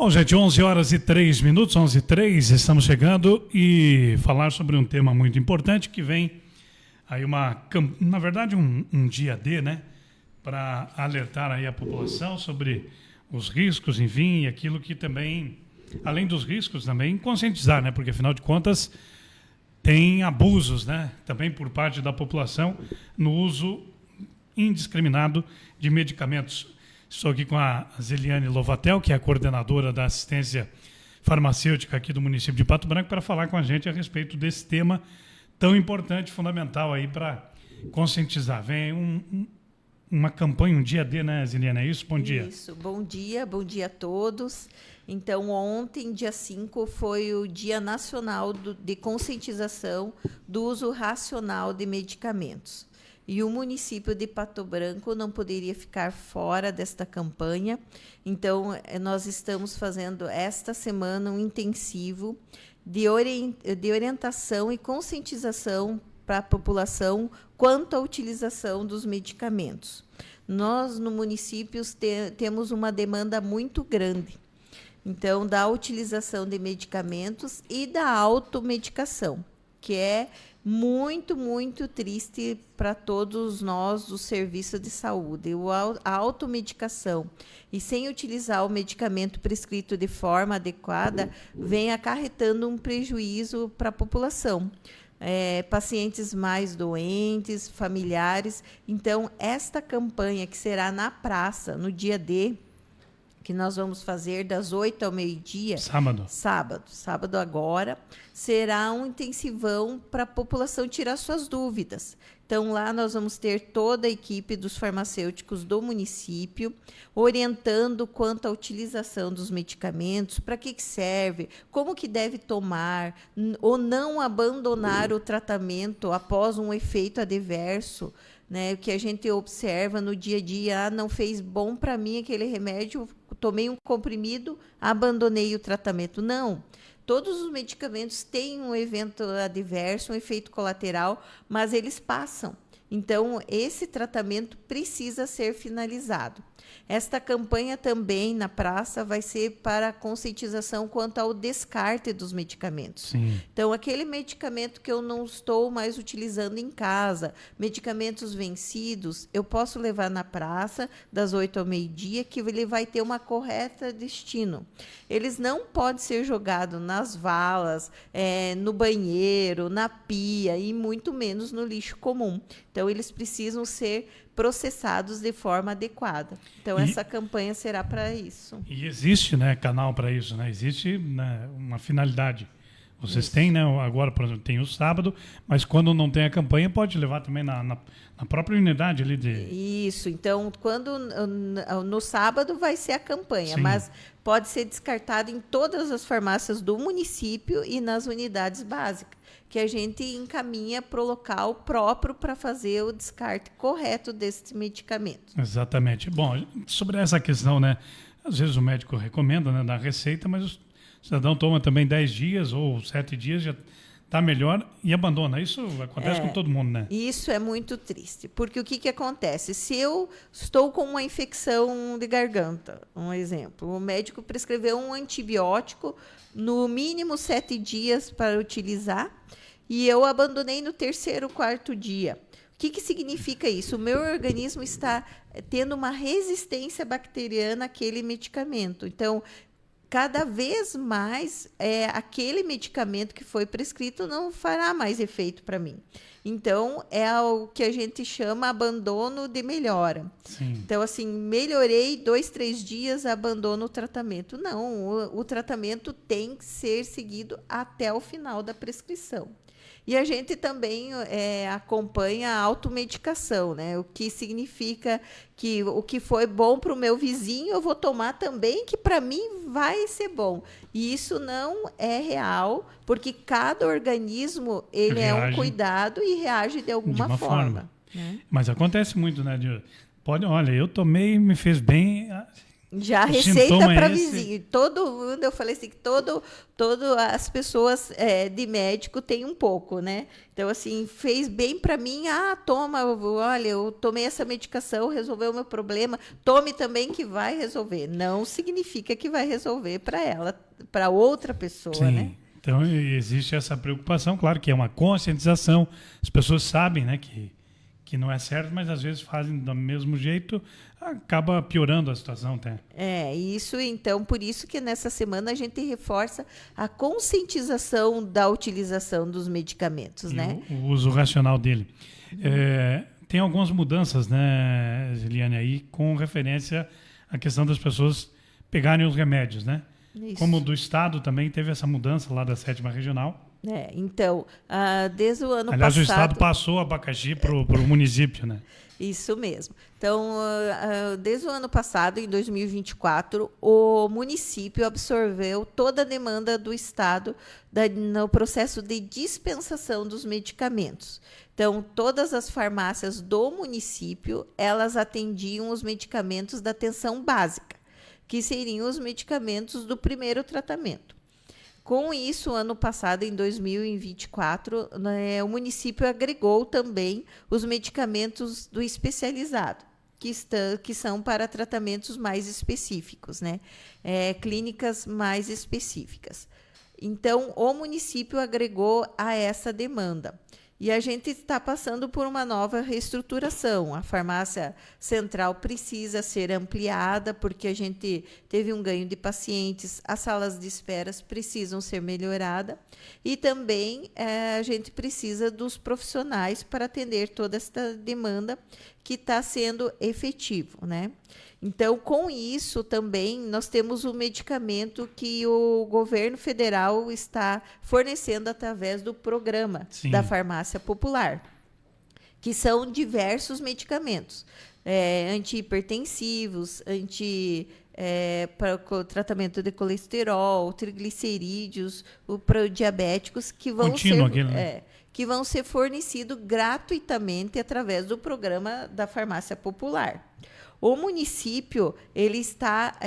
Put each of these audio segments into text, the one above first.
Bom, gente, 11 horas e 3 minutos, 11 e 3, estamos chegando e falar sobre um tema muito importante que vem aí na verdade um dia D, né, para alertar aí a população sobre os riscos, enfim, e aquilo que também, além dos riscos, também conscientizar, né, porque afinal de contas tem abusos, né, também por parte da população no uso indiscriminado de medicamentos. Estou aqui com a Zeliane Lovatel, que é a coordenadora da assistência farmacêutica aqui do município de Pato Branco, para falar com a gente a respeito desse tema tão importante, fundamental aí para conscientizar. Vem uma campanha, um dia D, né, Zeliane? É isso? Bom dia. Isso, bom dia a todos. Então, ontem, dia 5, foi o Dia Nacional de Conscientização do Uso Racional de Medicamentos. E o município de Pato Branco não poderia ficar fora desta campanha. Então, nós estamos fazendo esta semana um intensivo de orientação e conscientização para a população quanto à utilização dos medicamentos. Nós, no município, temos uma demanda muito grande. Então, da utilização de medicamentos e da automedicação, que é muito, muito triste para todos nós do serviço de saúde. A automedicação e sem utilizar o medicamento prescrito de forma adequada vem acarretando um prejuízo para a população. Pacientes mais doentes, familiares. Então, esta campanha que será na praça, no dia D, que nós vamos fazer das 8 ao meio-dia. Sábado agora, será um intensivão para a população tirar suas dúvidas. Então, lá nós vamos ter toda a equipe dos farmacêuticos do município, orientando quanto à utilização dos medicamentos, para que serve, como que deve tomar, ou não abandonar o tratamento após um efeito adverso, né, que a gente observa no dia a dia. Não fez bom para mim aquele remédio, tomei um comprimido, abandonei o tratamento. Não. Todos os medicamentos têm um evento adverso, um efeito colateral, mas eles passam. Então, esse tratamento precisa ser finalizado. Esta campanha também na praça vai ser para a conscientização quanto ao descarte dos medicamentos. Sim. Então, aquele medicamento que eu não estou mais utilizando em casa, medicamentos vencidos, eu posso levar na praça das 8 ao meio-dia, que ele vai ter uma correta destino. Eles não podem ser jogados nas valas, no banheiro, na pia e muito menos no lixo comum. Então, eles precisam ser processados de forma adequada. Então, essa campanha será para isso. E existe, né, canal para isso, né? Existe, né, uma finalidade. Vocês têm, né, agora, por exemplo, tem o sábado, mas quando não tem a campanha, pode levar também na própria unidade ali de... Isso, então, no sábado vai ser a campanha, sim, mas pode ser descartado em todas as farmácias do município e nas unidades básicas, que a gente encaminha para o local próprio para fazer o descarte correto desse medicamento. Exatamente. Bom, sobre essa questão, né, às vezes o médico recomenda, né, da receita, mas o cidadão toma também 10 dias ou 7 dias, já está melhor e abandona. Isso acontece com todo mundo, né? Isso é muito triste, porque o que acontece? Se eu estou com uma infecção de garganta, um exemplo, o médico prescreveu um antibiótico, no mínimo 7 dias para utilizar, e eu abandonei no 3º, 4º dia. O que significa isso? O meu organismo está tendo uma resistência bacteriana àquele medicamento. Então, cada vez mais, aquele medicamento que foi prescrito não fará mais efeito para mim. Então, é o que a gente chama abandono de melhora. Sim. Então, assim, melhorei 2, 3 dias, abandono o tratamento. Não, o tratamento tem que ser seguido até o final da prescrição. E a gente também acompanha a automedicação, né? O que significa que o que foi bom para o meu vizinho, eu vou tomar também, que para mim vai ser bom. E isso não é real, porque cada organismo ele reage, é um cuidado e reage de alguma forma. Né? Mas acontece muito, né? Olha, eu tomei, me fez bem, Já O receita sintoma é para esse? vizinho. Todo mundo, eu falei assim, que todo as pessoas de médico tem um pouco, né? Então, assim, fez bem para mim. Ah, toma, olha, eu tomei essa medicação, resolveu o meu problema. Tome também que vai resolver. Não significa que vai resolver para ela, para outra pessoa, Sim. né? Então, existe essa preocupação, claro que é uma conscientização. As pessoas sabem, né, que não é certo, mas às vezes fazem do mesmo jeito, acaba piorando a situação até. Isso, então, por isso que nessa semana a gente reforça a conscientização da utilização dos medicamentos, E né? o uso racional dele. Tem algumas mudanças, né, Ziliane, aí, com referência à questão das pessoas pegarem os remédios, né? Isso. Como do Estado também teve essa mudança lá da 7ª Regional. Então, desde o ano Aliás, passado... o Estado passou o abacaxi para o município, né? Isso mesmo. Então, desde o ano passado, em 2024, o município absorveu toda a demanda do Estado no processo de dispensação dos medicamentos. Então, todas as farmácias do município, elas atendiam os medicamentos da atenção básica, que seriam os medicamentos do primeiro tratamento. Com isso, ano passado, em 2024, o município agregou também os medicamentos do especializado, que são para tratamentos mais específicos, né? Clínicas mais específicas. Então, o município agregou a essa demanda. E a gente está passando por uma nova reestruturação. A farmácia central precisa ser ampliada, porque a gente teve um ganho de pacientes, as salas de espera precisam ser melhoradas, e também a gente precisa dos profissionais para atender toda esta demanda que está sendo efetivo, né? Então, com isso também, nós temos o medicamento que o governo federal está fornecendo através do programa da farmácia popular, que são diversos medicamentos, antihipertensivos, para o tratamento de colesterol, triglicerídeos, para diabéticos, que vão que vão ser fornecidos gratuitamente através do programa da farmácia popular. O município ele está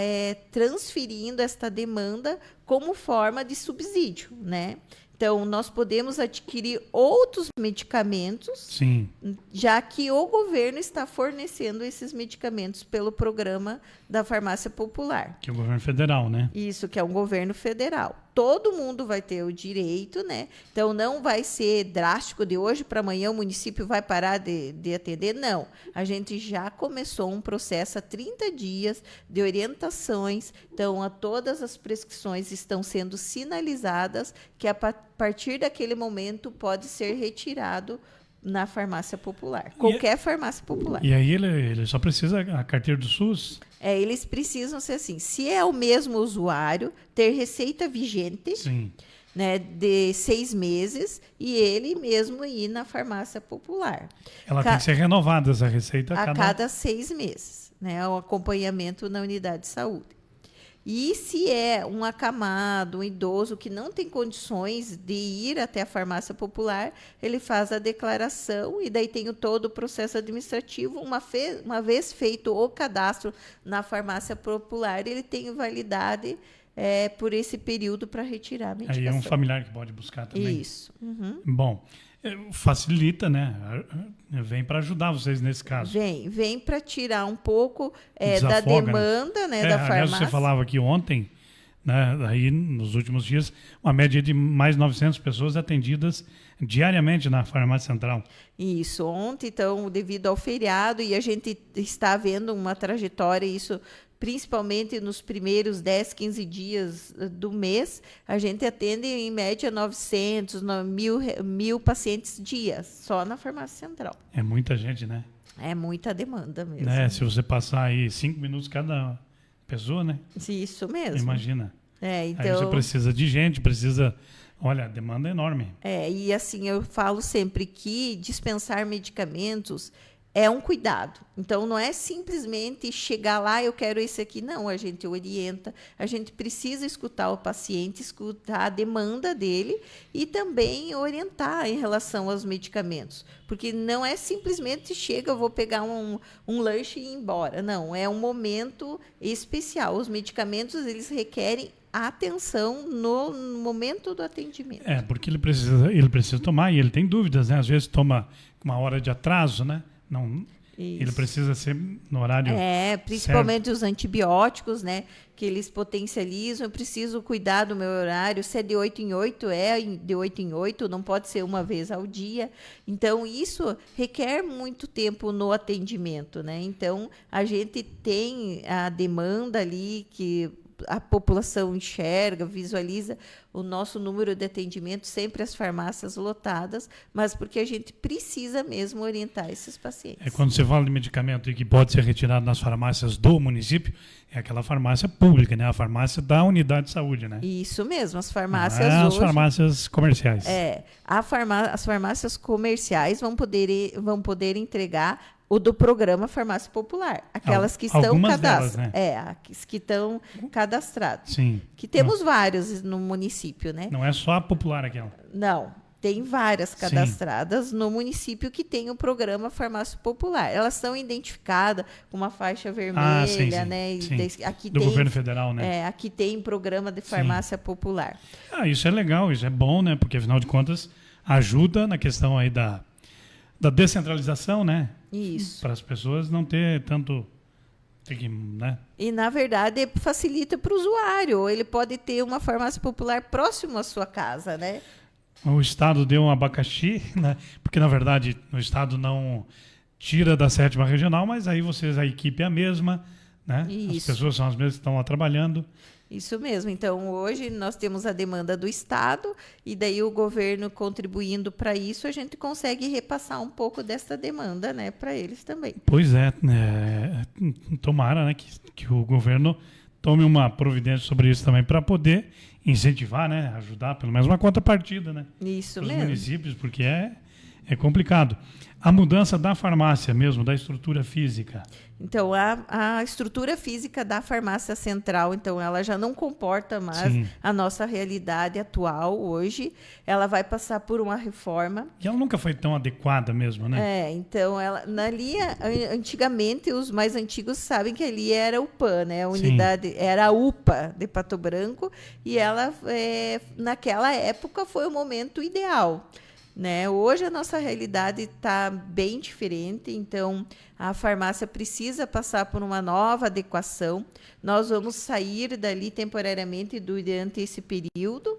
transferindo esta demanda como forma de subsídio, né? Então, nós podemos adquirir outros medicamentos, Sim, já que o governo está fornecendo esses medicamentos pelo programa da farmácia popular. que é o governo federal, né? Isso, que é um governo federal. Todo mundo vai ter o direito, né? Então, não vai ser drástico de hoje para amanhã o município vai parar de atender, não. A gente já começou um processo há 30 dias de orientações, então, todas as prescrições estão sendo sinalizadas que a partir daquele momento pode ser retirado na farmácia popular, qualquer farmácia popular. E aí ele só precisa a carteira do SUS? Eles precisam ser assim, se é o mesmo usuário, ter receita vigente, Sim, né, de 6 meses, e ele mesmo ir na farmácia popular. ela tem que ser renovada, essa receita a cada 6 meses, né, o acompanhamento na unidade de saúde. E se é um acamado, um idoso que não tem condições de ir até a farmácia popular, ele faz a declaração e daí tem todo o processo administrativo. Uma vez feito o cadastro na farmácia popular, ele tem validade por esse período para retirar a medicação. Aí é um familiar que pode buscar também. Isso. Uhum. Bom, facilita, né? Vem para ajudar vocês nesse caso. Vem para tirar um pouco Desafoga, da demanda, né, da aliás, farmácia. você falava aqui ontem, né? Aí nos últimos dias, uma média de mais 900 pessoas atendidas diariamente na farmácia central. Isso, ontem, então, devido ao feriado, e a gente está vendo uma trajetória, isso principalmente nos primeiros 10, 15 dias do mês, a gente atende em média 900, 1.000 pacientes dia, só na farmácia central. É muita gente, né? É muita demanda mesmo. Se você passar aí 5 minutos cada pessoa, né? Isso mesmo. Imagina. Então, aí você precisa de gente, Olha, a demanda é enorme. E assim, eu falo sempre que dispensar medicamentos é um cuidado. Então, não é simplesmente chegar lá, eu quero esse aqui. Não, a gente orienta, a gente precisa escutar o paciente, escutar a demanda dele e também orientar em relação aos medicamentos. Porque não é simplesmente chega, eu vou pegar um lanche e ir embora. Não, é um momento especial. Os medicamentos, eles requerem atenção no momento do atendimento. Porque ele precisa tomar e ele tem dúvidas, né? Às vezes toma uma hora de atraso, né? Não, ele precisa ser no horário principalmente certo. Os antibióticos, né? Que eles potencializam. Eu preciso cuidar do meu horário. Se é de 8 em 8, é de 8 em 8, não pode ser uma vez ao dia. Então, isso requer muito tempo no atendimento, né? Então, a gente tem a demanda ali que a população enxerga, visualiza o nosso número de atendimento, sempre as farmácias lotadas, mas porque a gente precisa mesmo orientar esses pacientes. Quando você fala de medicamento que pode ser retirado nas farmácias do município, é aquela farmácia pública, né? A farmácia da unidade de saúde, né? Isso mesmo, as farmácias hoje... As farmácias comerciais. As farmácias comerciais vão poder entregar o do programa Farmácia Popular, aquelas que estão cadastradas, né? As que estão cadastradas. Sim. Que temos vários no município, né? Não é só a popular aquela. Não, tem várias cadastradas no município que tem o programa Farmácia Popular. Elas são identificadas com uma faixa vermelha, né? Aqui do governo federal, né? Aqui tem programa de farmácia popular. Isso é legal, isso é bom, né? Porque afinal de contas ajuda na questão aí da descentralização, né? Isso. Para as pessoas não ter tanto... né? E, na verdade, facilita para o usuário. Ele pode ter uma farmácia popular próximo à sua casa, né? O Estado deu um abacaxi, né? Porque, na verdade, o Estado não tira da 7ª regional, mas aí a equipe é a mesma, né? Isso. As pessoas são as mesmas que estão lá trabalhando. Isso mesmo. Então, hoje nós temos a demanda do Estado e daí o governo contribuindo para isso, a gente consegue repassar um pouco dessa demanda, né, para eles também. Pois tomara, né, que o governo tome uma providência sobre isso também para poder incentivar, né, ajudar, pelo menos uma contrapartida, né? Isso mesmo. Os municípios, porque é complicado. A mudança da farmácia mesmo, da estrutura física. Então, a estrutura física da farmácia central, então, ela já não comporta mais a nossa realidade atual hoje. Ela vai passar por uma reforma. E ela nunca foi tão adequada mesmo, né? Então, antigamente, os mais antigos sabem que ali era o PAN, né? A unidade era a UPA de Pato Branco, e ela, naquela época, foi o momento ideal. Né? Hoje a nossa realidade está bem diferente, então a farmácia precisa passar por uma nova adequação. Nós vamos sair dali temporariamente durante esse período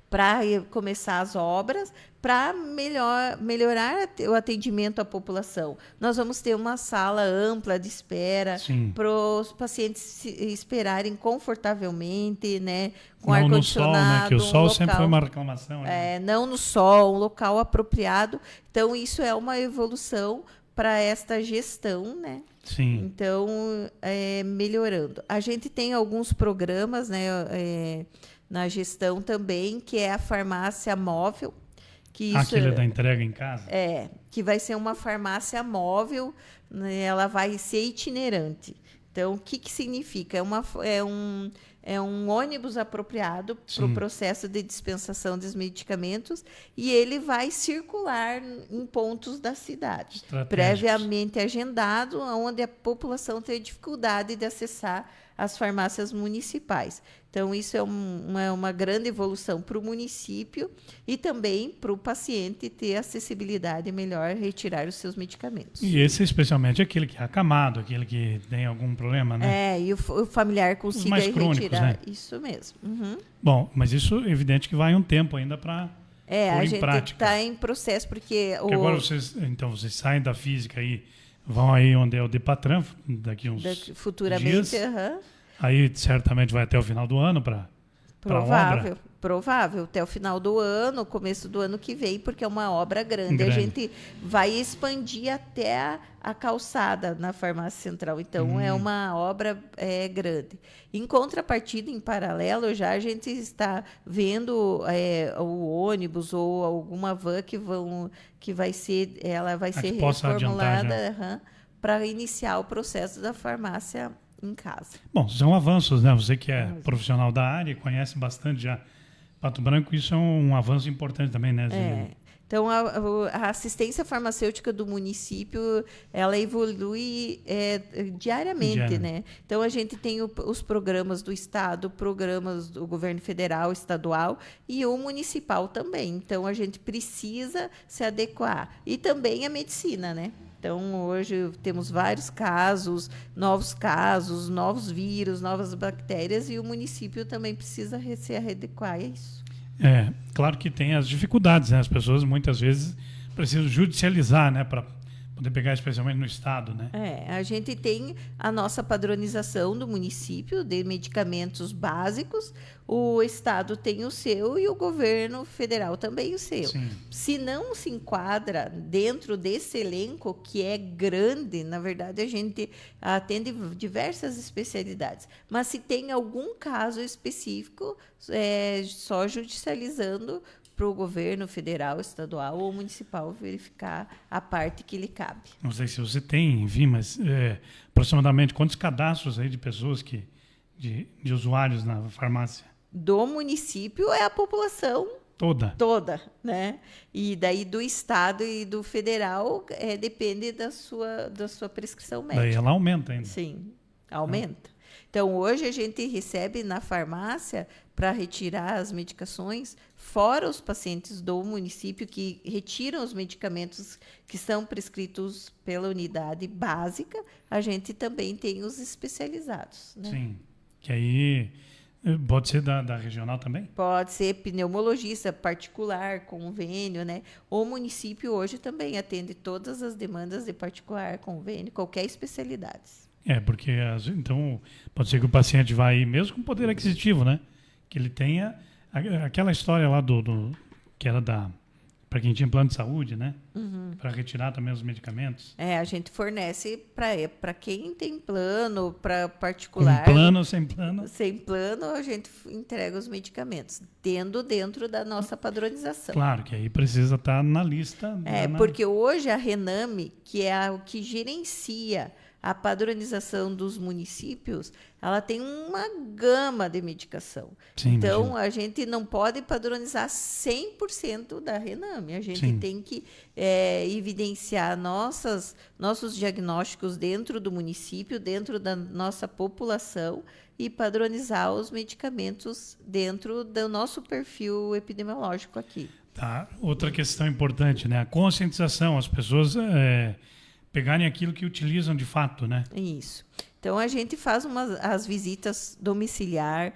para começar as obras, para melhorar o atendimento à população. Nós vamos ter uma sala ampla de espera para os pacientes esperarem confortavelmente, né, com ar-condicionado. Não no sol, né, que o sol sempre foi uma reclamação. Né? Não no sol, um local apropriado. Então, isso é uma evolução para esta gestão, né? Sim. Então, melhorando. A gente tem alguns programas, né, na gestão também, que é a farmácia móvel. Aquele da entrega em casa? Que vai ser uma farmácia móvel, né, ela vai ser itinerante. Então, o que significa? É um ônibus apropriado para o processo de dispensação dos medicamentos e ele vai circular em pontos da cidade, previamente agendado, onde a população tem dificuldade de acessar as farmácias municipais. Então, isso é uma grande evolução para o município e também para o paciente ter acessibilidade melhor, retirar os seus medicamentos. E esse especialmente aquele que é acamado, aquele que tem algum problema, né? E o familiar consiga retirar. Né? Isso mesmo. Uhum. Bom, mas isso é evidente que vai um tempo ainda para a gente está em processo, porque agora vocês saem da física aí, vão aí onde é o Depatran, daqui uns futuramente, dias. Aí certamente vai até o final do ano para a obra. Provável, até o final do ano, começo do ano que vem, porque é uma obra grande. A gente vai expandir até a calçada na farmácia central. Então, é uma obra grande. Em contrapartida, em paralelo, já a gente está vendo o ônibus ou alguma van que vai ser, ela vai ser reformulada para iniciar o processo da farmácia em casa. Bom, são avanços, né? Você que é profissional da área, conhece bastante já Pato Branco, isso é um avanço importante também, né, Zilene? Então, a assistência farmacêutica do município, ela evolui diariamente, né? Então, a gente tem os programas do Estado, programas do governo federal, estadual e o municipal também. Então, a gente precisa se adequar. E também a medicina, né? Então, hoje temos vários casos, novos vírus, novas bactérias, e o município também precisa se adequar a isso. Claro que tem as dificuldades, né? As pessoas muitas vezes precisam judicializar, né? Para poder pegar, especialmente no Estado, né? A gente tem a nossa padronização do município de medicamentos básicos, o Estado tem o seu e o governo federal também o seu. Sim. Se não se enquadra dentro desse elenco, que é grande, na verdade a gente atende diversas especialidades, mas se tem algum caso específico, só judicializando para o governo federal, estadual ou municipal verificar a parte que lhe cabe. Não sei se você tem, enfim, mas aproximadamente quantos cadastros aí de pessoas de usuários na farmácia? Do município é a população toda, né? E daí do estado e do federal depende da sua prescrição médica. Daí ela aumenta ainda. Sim, aumenta. Então, hoje a gente recebe na farmácia para retirar as medicações, fora os pacientes do município que retiram os medicamentos que são prescritos pela unidade básica, a gente também tem os especializados, né? Sim, que aí pode ser da regional também? Pode ser pneumologista particular, convênio, né? O município hoje também atende todas as demandas de particular, convênio, qualquer especialidade. Porque então pode ser que o paciente vá aí mesmo com poder aquisitivo, né? Que ele tenha aquela história lá que era para quem tinha plano de saúde, né? Para retirar também os medicamentos. A gente fornece para quem tem plano, para particular. Com plano, sem plano? Sem plano, a gente entrega os medicamentos, dentro da nossa padronização. Claro, que aí precisa estar na lista. Porque hoje a Rename, que é o que gerencia a padronização dos municípios, ela tem uma gama de medicação. Sim, então, imagino. a gente não pode padronizar 100% da Rename. A gente tem que evidenciar nossos diagnósticos dentro do município, dentro da nossa população, e padronizar os medicamentos dentro do nosso perfil epidemiológico aqui. Tá. Outra questão importante, né? A conscientização, as pessoas pegarem aquilo que utilizam de fato, né? Isso. Então, a gente faz as visitas domiciliar,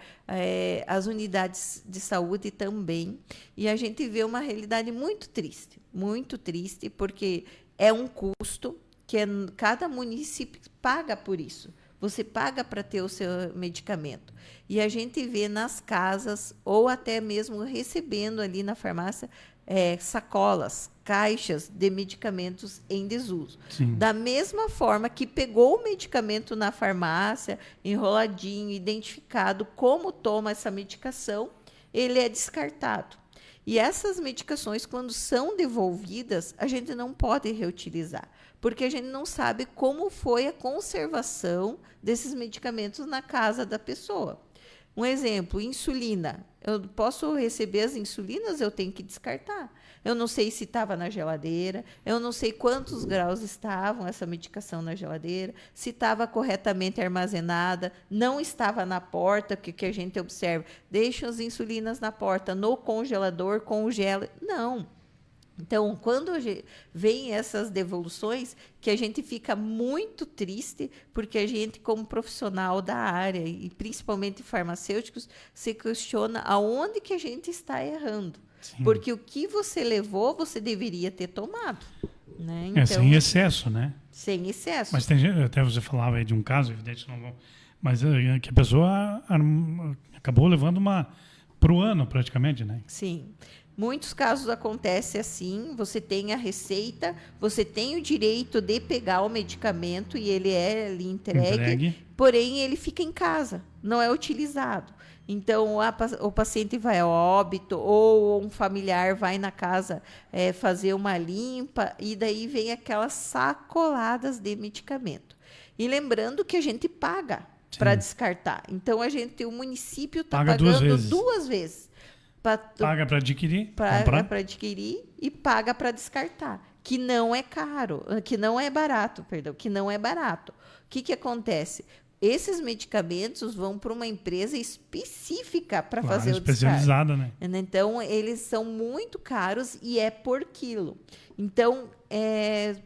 as unidades de saúde também, e a gente vê uma realidade muito triste, porque é um custo que cada município paga por isso. Você paga para ter o seu medicamento. E a gente vê nas casas, ou até mesmo recebendo ali na farmácia, sacolas, caixas de medicamentos em desuso. Sim. Da mesma forma que pegou o medicamento na farmácia, enroladinho, identificado como toma essa medicação, ele é descartado. E essas medicações, quando são devolvidas, a gente não pode reutilizar, porque a gente não sabe como foi a conservação desses medicamentos na casa da pessoa. Um exemplo, insulina. Eu posso receber as insulinas, eu tenho que descartar. Eu não sei se estava na geladeira, eu não sei quantos graus estavam essa medicação na geladeira, se estava corretamente armazenada, não estava na porta, que a gente observa. Deixa as insulinas na porta, no congelador, congela. Não. Então, quando vem essas devoluções, que a gente fica muito triste, porque a gente, como profissional da área, e principalmente farmacêuticos, se questiona aonde que a gente está errando. Sim. Porque o que você levou, você deveria ter tomado. Né? Então, sem excesso, né? Sem excesso. Mas tem, até você falava aí de um caso, evidente, não vou, mas que a pessoa acabou levando para o ano, praticamente, né? Sim. Muitos casos acontece assim, você tem a receita, você tem o direito de pegar o medicamento e ele é lhe entregue, porém ele fica em casa, não é utilizado. Então, o paciente vai a óbito ou um familiar vai na casa fazer uma limpa e daí vem aquelas sacoladas de medicamento. E lembrando que a gente paga para descartar. Então, o município está pagando duas vezes. Paga para adquirir, paga para adquirir e paga para descartar, que não é caro, que não é barato, perdão, que não é barato. O que acontece? Esses medicamentos vão para uma empresa específica para fazer o especializada, descarte. Né? Então, eles são muito caros e é por quilo. Então,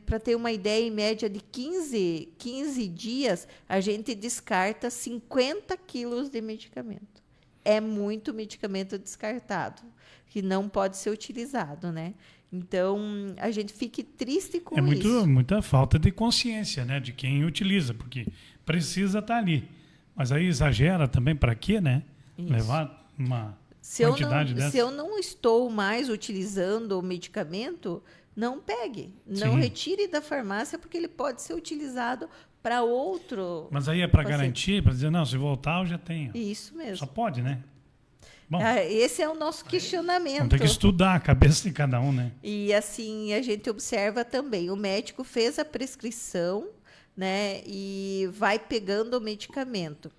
para ter uma ideia, em média de 15 dias, a gente descarta 50 quilos de medicamento. É muito medicamento descartado, que não pode ser utilizado, né? Então, a gente fica triste com isso. É muita falta de consciência, né? De quem utiliza, porque precisa estar ali. Mas aí exagera também, para quê, né? Isso. Levar uma quantidade dessa. Se eu não estou mais utilizando o medicamento, não pegue. Não retire da farmácia, porque ele pode ser utilizado para outro. Mas aí é para garantir, para dizer, não, se voltar eu já tenho. Isso mesmo. Só pode, né? Bom, esse é o nosso questionamento. Vamos ter que estudar a cabeça de cada um, né? E assim, a gente observa também, o médico fez a prescrição, né? E vai pegando o medicamento.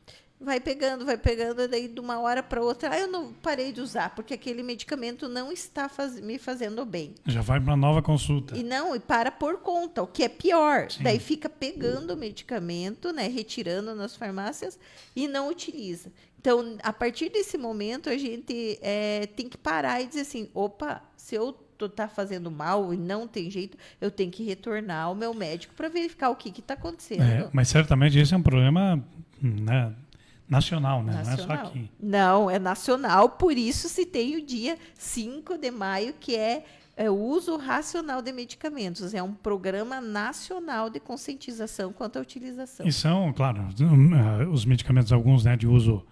Vai pegando, e daí de uma hora para outra, eu não parei de usar, porque aquele medicamento não está me fazendo bem. Já vai para nova consulta. E para por conta, o que é pior. Sim. Daí fica pegando o medicamento, né, retirando nas farmácias e não utiliza. Então, a partir desse momento, a gente tem que parar e dizer assim, opa, se eu está fazendo mal e não tem jeito, eu tenho que retornar ao meu médico para verificar o que está acontecendo. Mas certamente esse é um problema, né, nacional, né? Nacional. Não é só aqui. Não, é nacional, por isso se tem o dia 5 de maio, que é o uso racional de medicamentos. É um programa nacional de conscientização quanto à utilização. E são, claro, os medicamentos, alguns, né, de uso,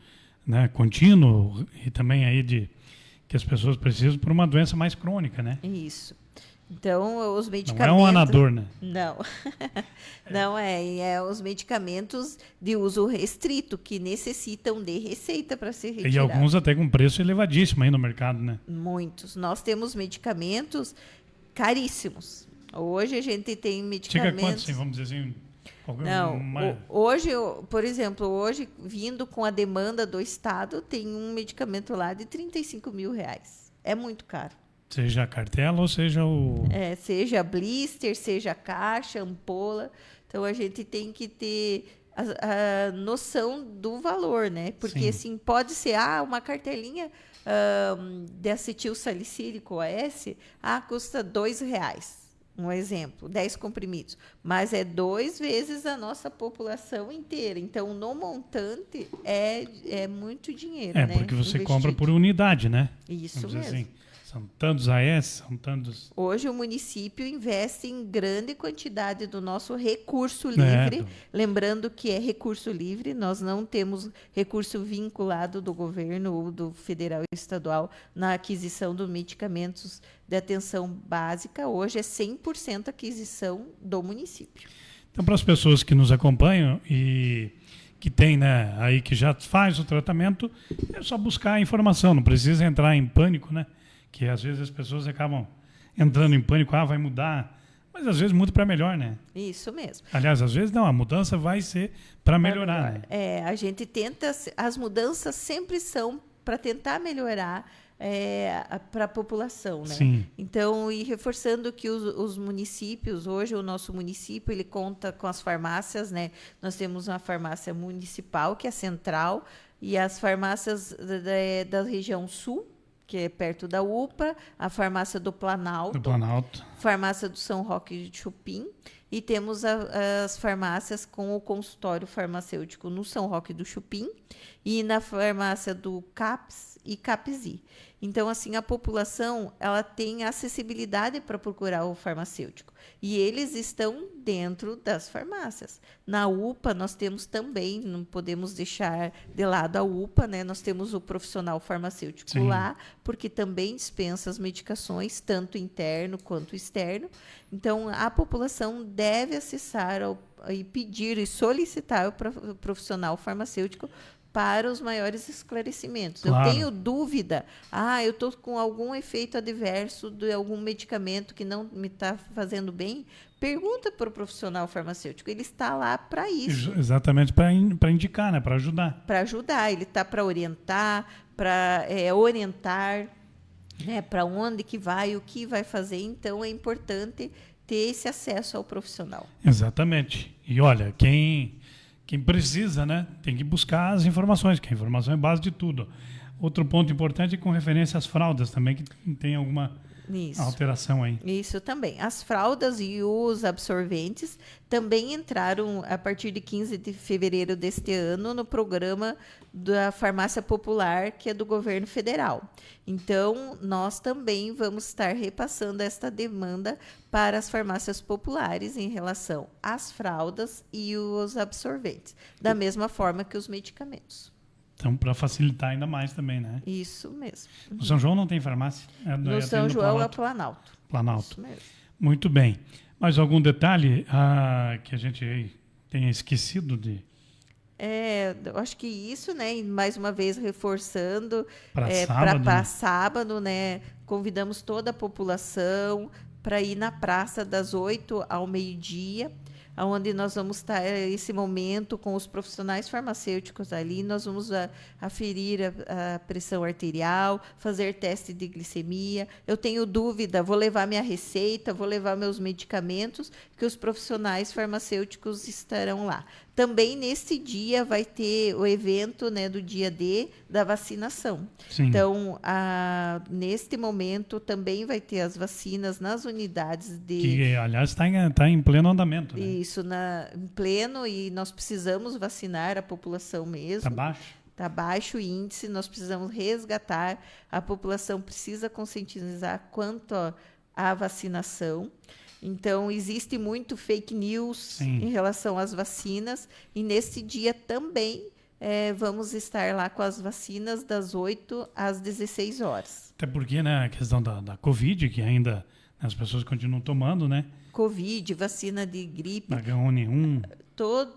né, contínuo e também aí que as pessoas precisam por uma doença mais crônica, né? Isso. Então, os medicamentos... Não é um anador, né? Não. Não é os medicamentos de uso restrito, que necessitam de receita para ser retirado. E alguns até com preço elevadíssimo aí no mercado, né? Muitos. Nós temos medicamentos caríssimos. Hoje a gente tem medicamentos... Chega a quanto, assim, vamos dizer assim... Não, hoje, por exemplo, vindo com a demanda do Estado, tem um medicamento lá de R$35 mil. É muito caro. Seja a cartela ou seja o... seja blister, seja caixa, ampola. Então, a gente tem que ter a noção do valor, né? Porque, Sim. assim, pode ser, uma cartelinha de acetil salicílico OS, custa R$2. Um exemplo, 10 comprimidos. Mas é 2 vezes a nossa população inteira. Então, no montante, é muito dinheiro, né? Porque você compra por unidade, né? Isso vamos mesmo. Dizer assim. São tantos AS, são tantos... Hoje o município investe em grande quantidade do nosso recurso livre. Lembrando que é recurso livre, nós não temos recurso vinculado do governo ou do federal e estadual na aquisição de medicamentos de atenção básica. Hoje é 100% aquisição do município. Então, para as pessoas que nos acompanham e que tem, né, aí que já faz o tratamento, é só buscar a informação, não precisa entrar em pânico, né? Que às vezes as pessoas acabam entrando em pânico, vai mudar, mas às vezes muda para melhor, né? Isso mesmo. Aliás, às vezes não, a mudança vai ser para melhorar. Né? A gente tenta, as mudanças sempre são para tentar melhorar para a população, né? Sim. Então, e reforçando que os municípios, hoje o nosso município, ele conta com as farmácias, né? Nós temos uma farmácia municipal, que é a central, e as farmácias da região sul, que é perto da UPA, a farmácia do Planalto. farmácia do São Roque de Chupim, e temos as farmácias com o consultório farmacêutico no São Roque do Chupim e na farmácia do CAPS e CAPSI. Então, assim, a população ela tem acessibilidade para procurar o farmacêutico. E eles estão dentro das farmácias. Na UPA, nós temos também, não podemos deixar de lado a UPA, né? Nós temos o profissional farmacêutico Sim. lá, porque também dispensa as medicações, tanto interno quanto externo. Então, a população deve acessar e pedir e solicitar o profissional farmacêutico para os maiores esclarecimentos. Claro. Eu tenho dúvida, eu estou com algum efeito adverso de algum medicamento que não me está fazendo bem, pergunta para o profissional farmacêutico, ele está lá para isso. Exatamente, para indicar, né? Para ajudar. Para ajudar, ele está para orientar, para orientar, né? Para onde que vai, o que vai fazer, então é importante ter esse acesso ao profissional. Exatamente. E olha, quem precisa, né, tem que buscar as informações, que a informação é base de tudo. Outro ponto importante é com referência às fraldas também, que tem alguma alteração aí. Isso também. As fraldas e os absorventes também entraram a partir de 15 de fevereiro deste ano no programa da Farmácia Popular, que é do governo federal. Então, nós também vamos estar repassando esta demanda para as farmácias populares em relação às fraldas e os absorventes, da mesma forma que os medicamentos. Então, para facilitar ainda mais também, né? Isso mesmo. No São João não tem farmácia? No São João é o Planalto. Planalto. Isso mesmo. Muito bem. Mais algum detalhe que a gente tenha esquecido de... Eu acho que isso, né? E mais uma vez reforçando Para sábado, né? Convidamos toda a população para ir na praça das 8 ao meio-dia, onde nós vamos estar esse momento com os profissionais farmacêuticos ali, nós vamos aferir a pressão arterial, fazer teste de glicemia. Eu tenho dúvida, vou levar minha receita, vou levar meus medicamentos, que os profissionais farmacêuticos estarão lá. Também nesse dia vai ter o evento, né, do dia D da vacinação. Sim. Então, neste momento também vai ter as vacinas nas unidades de... Que, aliás, está em pleno andamento, né? Isso, em pleno, e nós precisamos vacinar a população mesmo. Está baixo? Está baixo o índice, nós precisamos resgatar, a população precisa conscientizar quanto à vacinação. Então, existe muito fake news Sim. em relação às vacinas, e nesse dia também vamos estar lá com as vacinas das 8 às 16 horas. Até porque, né, a questão da Covid, que ainda as pessoas continuam tomando, né? Covid, vacina de gripe. H1N1.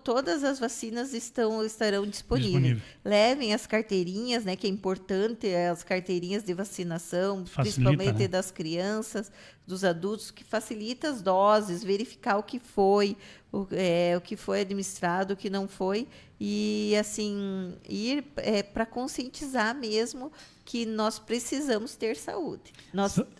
Todas as vacinas estarão disponíveis. Levem as carteirinhas, né, que é importante, as carteirinhas de vacinação, Facilita, principalmente né? Das crianças, dos adultos, que facilita as doses, verificar o que foi, o que foi administrado, o que não foi, e assim ir para conscientizar mesmo que nós precisamos ter saúde.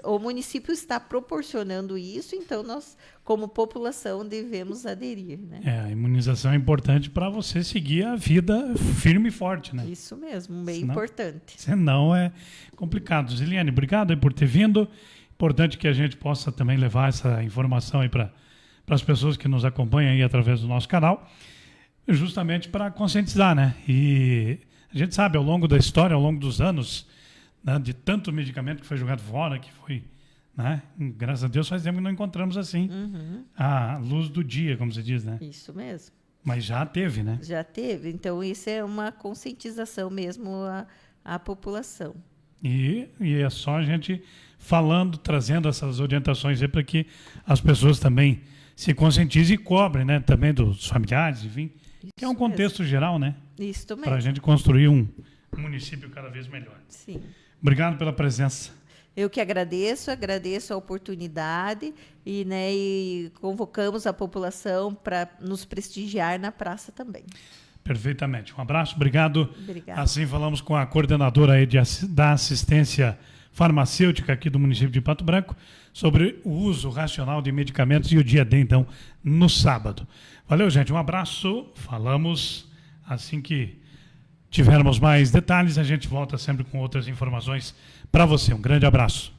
O município está proporcionando isso, então nós, como população, devemos aderir, né? A imunização é importante para você seguir a vida firme e forte, né? Isso mesmo, bem importante. Senão é complicado. Ziliane, obrigado aí por ter vindo. Importante que a gente possa também levar essa informação aí para as pessoas que nos acompanham aí através do nosso canal, justamente para conscientizar, né? E a gente sabe, ao longo da história, ao longo dos anos, né, de tanto medicamento que foi jogado fora, que foi, né? Graças a Deus faz tempo que não encontramos assim a luz do dia, como se diz, né? Isso mesmo. Mas já teve, né? Já teve. Então, isso é uma conscientização mesmo à população. E é só a gente falando, trazendo essas orientações aí para que as pessoas também se conscientizem e cobrem, né? Também dos familiares, enfim. Isso que é um contexto mesmo. geral, né? Isso mesmo. Para a gente construir um município cada vez melhor. Sim. Obrigado pela presença. Eu que agradeço a oportunidade e convocamos a população para nos prestigiar na praça também. Perfeitamente. Um abraço, obrigado. Obrigada. Assim falamos com a coordenadora aí da assistência farmacêutica aqui do município de Pato Branco sobre o uso racional de medicamentos e o dia D, então, no sábado. Valeu, gente. Um abraço. Falamos assim que tivermos mais detalhes, a gente volta sempre com outras informações para você. Um grande abraço.